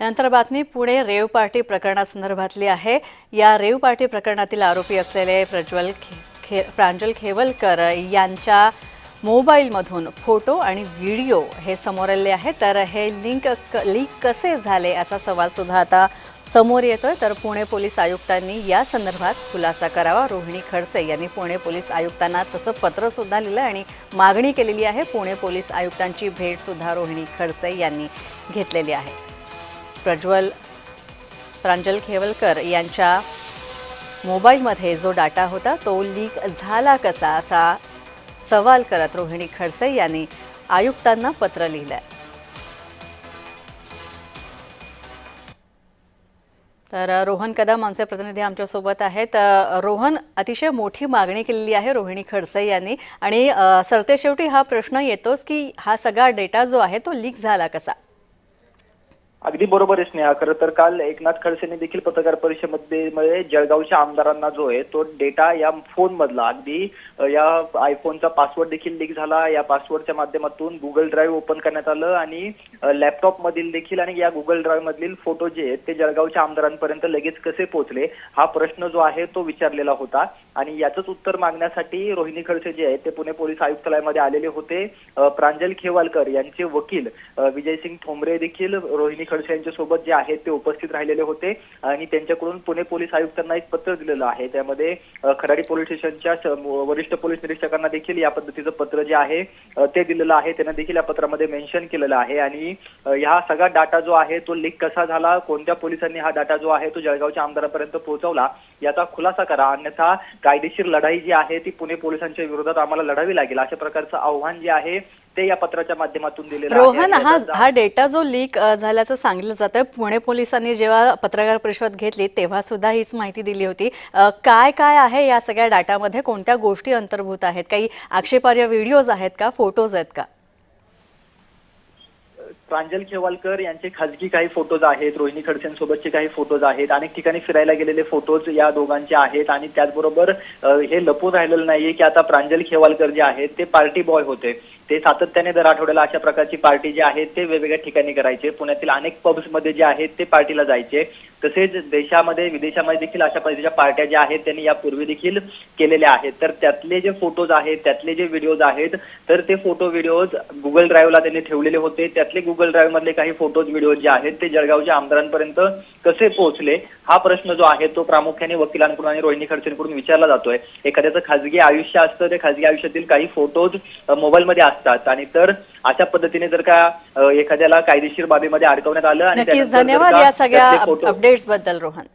यानंतर बातमी Pune rave party प्रकरणासंदर्भातली आहे। या रेव पार्टी प्रकरणातील आरोपी असलेले प्रांजल खेवलकर यांच्या मोबाईलमधून फोटो आणि व्हिडिओ हे समोर आले आहे। तर हे लीक कसे झाले असा सवाल सुद्धा आता समोर येतोय। तर पुणे पोलीस आयुक्तांनी या संदर्भात खुलासा करावा। रोहिणी खडसे यांनी पुणे पोलीस आयुक्तांना तसं पत्र सुद्धा लिहिलं आणि मागणी केलेली आहे। पुणे पोलीस आयुक्तांची भेट सुद्धा रोहिणी खडसे यांनी घेतलेली आहे। प्रांजल खेवलकर यांच्या मोबाईलमध्ये जो डाटा होता तो लीक झाला कसा असा सवाल करत रोहिणी खडसे यांनी आयुक्तांना पत्र लिहिलंय। तर रोहन कदम आमचे प्रतिनिधी आमच्या सोबत आहेत। रोहन, अतिशय मोठी मागणी केलेली आहे रोहिणी खडसे यांनी आणि सरतेशेवटी हा प्रश्न येतोच की हा सगळा डेटा जो आहे तो लीक झाला कसा। अगदी बरोबर आहे स्नेहा। खरं तर काल एकनाथ खडसेंनी देखील पत्रकार परिषदेमध्ये जळगावच्या आमदारांना जो आहे तो डेटा या फोन मधला अगदी या आयफोनचा पासवर्ड देखील लीक झाला। या पासवर्डच्या माध्यमातून गुगल ड्राईव्ह ओपन करण्यात आलं आणि लॅपटॉप मधील देखील आणि या गुगल ड्राईव्ह मधील फोटो जे आहेत ते जळगावच्या आमदारांपर्यंत लगेच कसे पोहोचले हा प्रश्न जो आहे तो विचारलेला होता। आणि याचंच उत्तर मागण्यासाठी रोहिणी खडसे जे आहेत ते पुणे पोलीस आयुक्तालयामध्ये आलेले होते। प्रांजल खेवलकर यांचे वकील विजयसिंग ठोंबरे देखील रोहिणी खडसे यांच्या सोबत जे आहेत ते उपस्थित राहिलेले होते आणि त्यांच्याकडून पुणे पोलीस आयुक्तांना एक पत्र दिलेलं आहे। त्यामध्ये खराडी पोलीस स्टेशनच्या वरिष्ठ पोलीस निरीक्षकांना देखील या पद्धतीचं पत्र जे आहे ते दिलेलं आहे। त्यांना देखील या पत्रामध्ये मेन्शन केलेलं आहे आणि हा सगळा डाटा जो आहे तो लीक कसा झाला, कोणत्या पोलिसांनी हा डाटा जो आहे तो जळगावच्या आमदारांपर्यंत पोहोचवला याचा खुलासा करा, अन्यथा कायदेशीर लढाई जी आहे ती पुणे पोलिसांच्या विरोधात आम्हाला लढावी लागेल अशा प्रकारचं आव्हान जे आहे ते या पत्राच्या माध्यमातून दिलेलं आहे। रोहन, हा डेटा जो लीक झाल्याचं सांगितलं जातं, पुणे पोलिसांनी जेव्हा पत्रकार परिषद घेतली तेव्हा सुद्धा हीच माहिती दिली होती। काय काय आहे या सगळ्या डाटामध्ये, कोणत्या गोष्टी अंतर्भूत आहेत, काही आक्षेपार्ह व्हिडिओज आहेत का, फोटोज आहेत का? प्रांजल खेवलकर यांचे खाजगी काही फोटोज आहेत, रोहिणी खडसेंसोबतचे काही फोटोज आहेत, अनेक ठिकाणी फिरायला गेलेले फोटोज या दोघांचे आहेत आणि त्याचबरोबर हे लपून राहिलेलं नाहीये की आता प्रांजल खेवलकर जे आहेत ते पार्टी बॉय होते। ते सातत्याने दर आठवड्याला अशा प्रकारची पार्टी जी आहे ते वेगवेगळ्या ठिकाणी करायचे। पुण्यातील अनेक पब्समध्ये जे आहेत ते पार्टीला जायचे। तसेच देशामध्ये विदेशामध्ये देखील अशा पद्धतीच्या पार्ट्या ज्या आहेत त्यांनी यापूर्वी देखील केलेल्या आहेत। तर त्यातले जे फोटोज आहेत, त्यातले जे व्हिडिओज आहेत, तर ते फोटो व्हिडिओज गुगल ड्राईव्हला त्यांनी ठेवलेले होते। त्यातले गुगल ड्राईव्ह मधले काही फोटोज व्हिडिओज जे आहेत ते जळगावच्या आमदारांपर्यंत कसे पोहोचले हा प्रश्न जो आहे तो प्रामुख्याने वकिलांकडून आणि रोहिणी खडसेंकडून विचारला जातोय। एखाद्याचं खाजगी आयुष्य असतं, ते खाजगी आयुष्यातील काही फोटोज मोबाईलमध्ये असतात आणि तर अशा पद्धतीने जर का एखाद्याला कायदेशीर बाबीमध्ये अडकवण्यात आलं आणि नक्कीच धन्यवाद या सगळ्या अपडेट्स बद्दल रोहन।